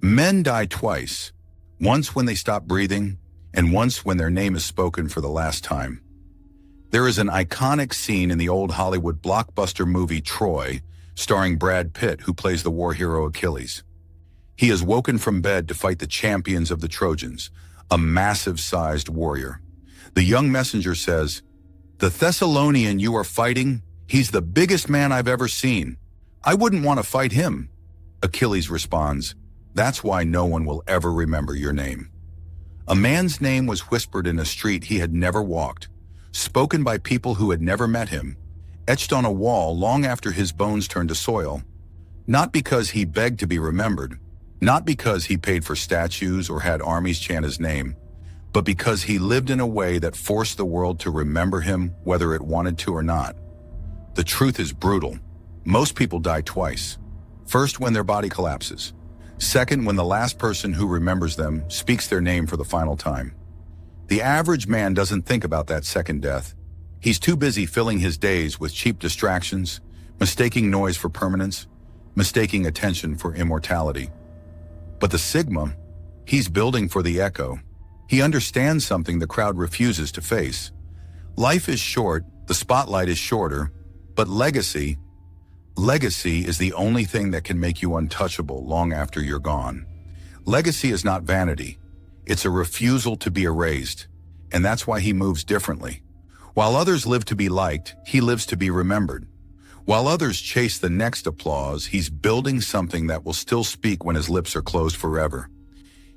Men die twice, once when they stop breathing, and once when their name is spoken for the last time. There is an iconic scene in the old Hollywood blockbuster movie Troy, starring Brad Pitt, who plays the war hero Achilles. He is woken from bed to fight the champions of the Trojans, a massive-sized warrior. The young messenger says, "The Thessalonian you are fighting, he's the biggest man I've ever seen. I wouldn't want to fight him." Achilles responds, "That's why no one will ever remember your name." A man's name was whispered in a street he had never walked, spoken by people who had never met him, etched on a wall long after his bones turned to soil, not because he begged to be remembered, not because he paid for statues or had armies chant his name, but because he lived in a way that forced the world to remember him whether it wanted to or not. The truth is brutal. Most people die twice. First, when their body collapses. Second, when the last person who remembers them speaks their name for the final time. The average man doesn't think about that second death. He's too busy filling his days with cheap distractions, mistaking noise for permanence, mistaking attention for immortality. But the Sigma, he's building for the echo. He understands something the crowd refuses to face. Life is short, the spotlight is shorter, but legacy is the only thing that can make you untouchable long after you're gone. Legacy is not vanity. It's a refusal to be erased, and that's why he moves differently. While others live to be liked, he lives to be remembered. While others chase the next applause, he's building something that will still speak when his lips are closed forever.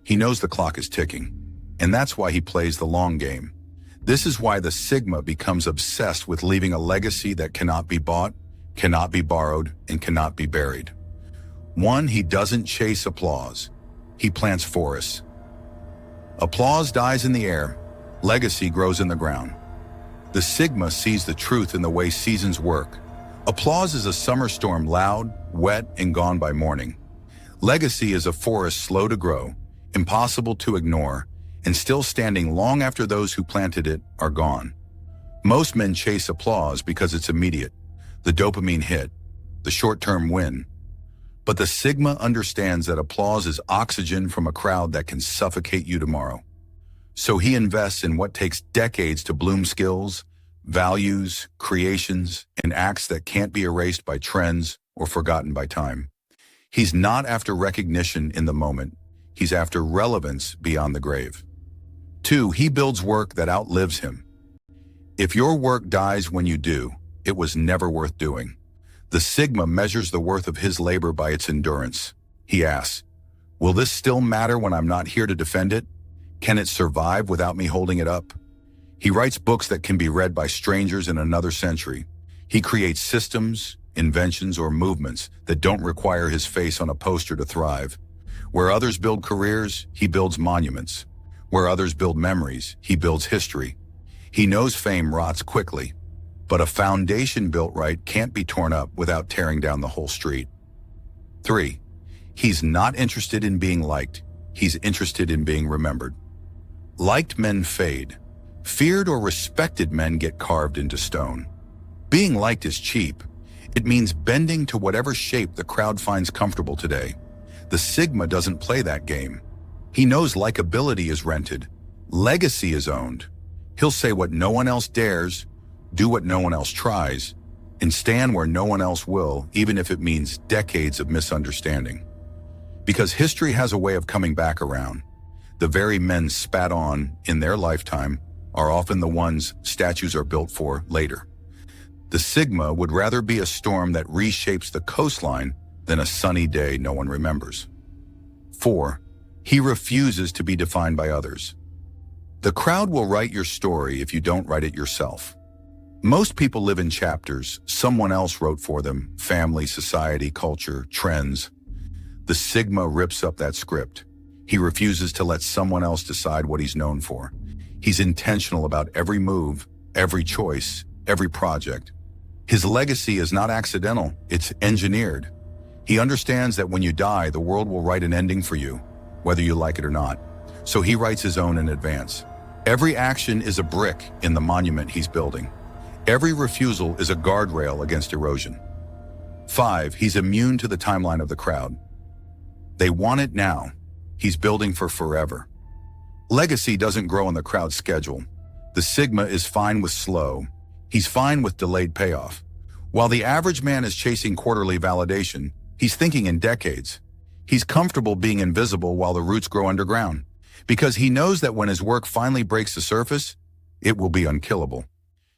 He knows the clock is ticking, and that's why he plays the long game. This is why the Sigma becomes obsessed with leaving a legacy that cannot be bought, cannot be borrowed, and cannot be buried. One, he doesn't chase applause. He plants forests. Applause dies in the air. Legacy grows in the ground. The Sigma sees the truth in the way seasons work. Applause is a summer storm, loud, wet, and gone by morning. Legacy is a forest slow to grow, impossible to ignore, and still standing long after those who planted it are gone. Most men chase applause because it's immediate, the dopamine hit, the short-term win. But the Sigma understands that applause is oxygen from a crowd that can suffocate you tomorrow. So he invests in what takes decades to bloom: skills, values, creations, and acts that can't be erased by trends or forgotten by time. He's not after recognition in the moment. He's after relevance beyond the grave. 2, he builds work that outlives him. If your work dies when you do, it was never worth doing. The Sigma measures the worth of his labor by its endurance. He asks, will this still matter when I'm not here to defend it? Can it survive without me holding it up? He writes books that can be read by strangers in another century. He creates systems, inventions, or movements that don't require his face on a poster to thrive. Where others build careers, he builds monuments. Where others build memories, he builds history. He knows fame rots quickly, but a foundation built right can't be torn up without tearing down the whole street. 3, he's not interested in being liked. He's interested in being remembered. Liked men fade. Feared or respected men get carved into stone. Being liked is cheap. It means bending to whatever shape the crowd finds comfortable today. The Sigma doesn't play that game. He knows likability is rented. Legacy is owned. He'll say what no one else dares, do what no one else tries, and stand where no one else will, even if it means decades of misunderstanding. Because history has a way of coming back around. The very men spat on in their lifetime are often the ones statues are built for later. The Sigma would rather be a storm that reshapes the coastline than a sunny day no one remembers. 4, he refuses to be defined by others. The crowd will write your story if you don't write it yourself. Most people live in chapters someone else wrote for them: family, society, culture, trends. The Sigma rips up that script. He refuses to let someone else decide what he's known for. He's intentional about every move, every choice, every project. His legacy is not accidental, it's engineered. He understands that when you die, the world will write an ending for you, whether you like it or not. So he writes his own in advance. Every action is a brick in the monument he's building. Every refusal is a guardrail against erosion. 5, he's immune to the timeline of the crowd. They want it now. he's building for forever. Legacy doesn't grow on the crowd's schedule. The Sigma is fine with slow. He's fine with delayed payoff. While the average man is chasing quarterly validation, he's thinking in decades. He's comfortable being invisible while the roots grow underground, because he knows that when his work finally breaks the surface, it will be unkillable.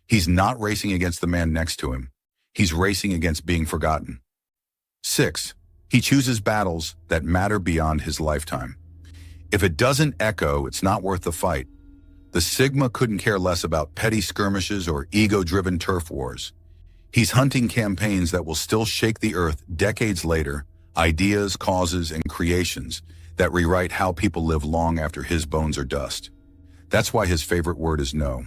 He's not racing against the man next to him. He's racing against being forgotten. 6. He chooses battles that matter beyond his lifetime. If it doesn't echo, it's not worth the fight. The Sigma couldn't care less about petty skirmishes or ego-driven turf wars. He's hunting campaigns that will still shake the earth decades later, ideas, causes, and creations that rewrite how people live long after his bones are dust. That's why his favorite word is no.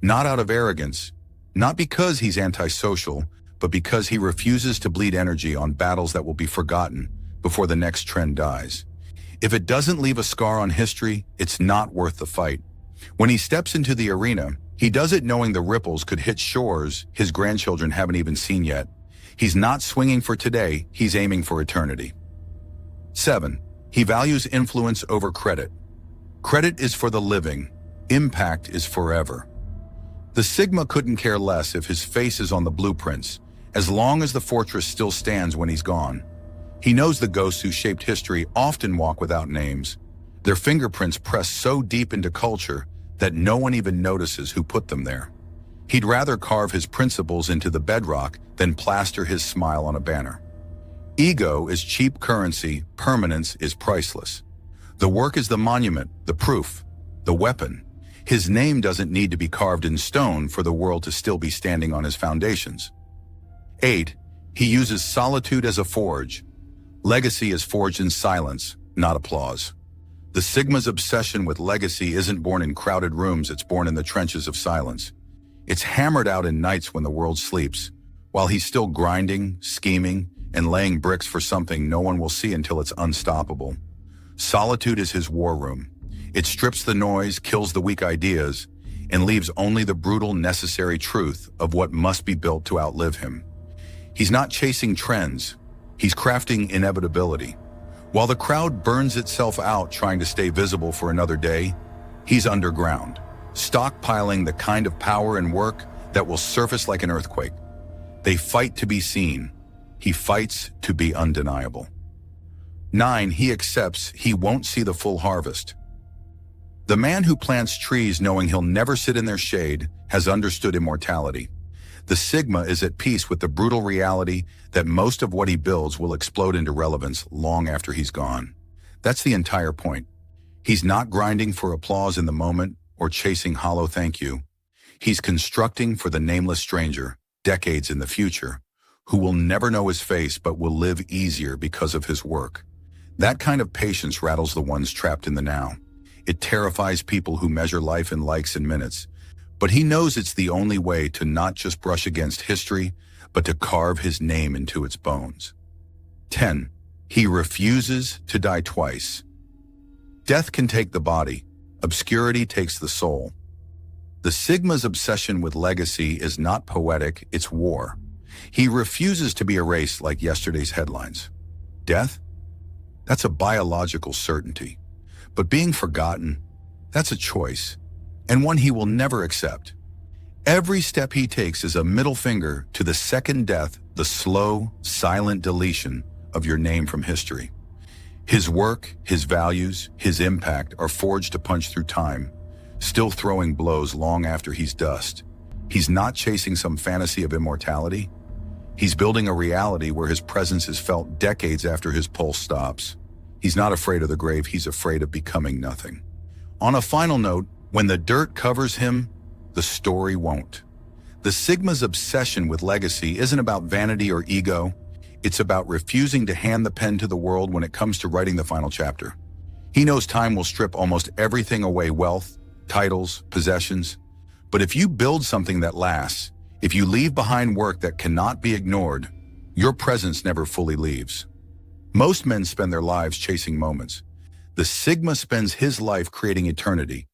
Not out of arrogance, not because he's antisocial, but because he refuses to bleed energy on battles that will be forgotten before the next trend dies. If it doesn't leave a scar on history, it's not worth the fight. When he steps into the arena, he does it knowing the ripples could hit shores his grandchildren haven't even seen yet. He's not swinging for today, he's aiming for eternity. 7. He values influence over credit. Credit is for the living, impact is forever. The Sigma couldn't care less if his face is on the blueprints, as long as the fortress still stands when he's gone. He knows the ghosts who shaped history often walk without names. Their fingerprints press so deep into culture that no one even notices who put them there. He'd rather carve his principles into the bedrock than plaster his smile on a banner. Ego is cheap currency, permanence is priceless. The work is the monument, the proof, the weapon. His name doesn't need to be carved in stone for the world to still be standing on his foundations. 8. He uses solitude as a forge. Legacy is forged in silence, not applause. The Sigma's obsession with legacy isn't born in crowded rooms, it's born in the trenches of silence. It's hammered out in nights when the world sleeps, while he's still grinding, scheming, and laying bricks for something no one will see until it's unstoppable. Solitude is his war room. It strips the noise, kills the weak ideas, and leaves only the brutal, necessary truth of what must be built to outlive him. He's not chasing trends, he's crafting inevitability. While the crowd burns itself out trying to stay visible for another day, he's underground, stockpiling the kind of power and work that will surface like an earthquake. They fight to be seen. He fights to be undeniable. 9. He accepts he won't see the full harvest. The man who plants trees knowing he'll never sit in their shade has understood immortality. The Sigma is at peace with the brutal reality that most of what he builds will explode into relevance long after he's gone. That's the entire point. He's not grinding for applause in the moment or chasing hollow thank you. He's constructing for the nameless stranger, decades in the future, who will never know his face but will live easier because of his work. That kind of patience rattles the ones trapped in the now. It terrifies people who measure life in likes and minutes. But he knows it's the only way to not just brush against history, but to carve his name into its bones. 10. He refuses to die twice. Death can take the body, obscurity takes the soul. The Sigma's obsession with legacy is not poetic, it's war. He refuses to be erased like yesterday's headlines. Death? That's a biological certainty. But being forgotten, that's a choice, and one he will never accept. Every step he takes is a middle finger to the second death, the slow, silent deletion of your name from history. His work, his values, his impact are forged to punch through time, still throwing blows long after he's dust. He's not chasing some fantasy of immortality. He's building a reality where his presence is felt decades after his pulse stops. He's not afraid of the grave, he's afraid of becoming nothing. On a final note, when the dirt covers him, the story won't. The Sigma's obsession with legacy isn't about vanity or ego. It's about refusing to hand the pen to the world when it comes to writing the final chapter. He knows time will strip almost everything away: wealth, titles, possessions. But if you build something that lasts, if you leave behind work that cannot be ignored, your presence never fully leaves. Most men spend their lives chasing moments. The Sigma spends his life creating eternity,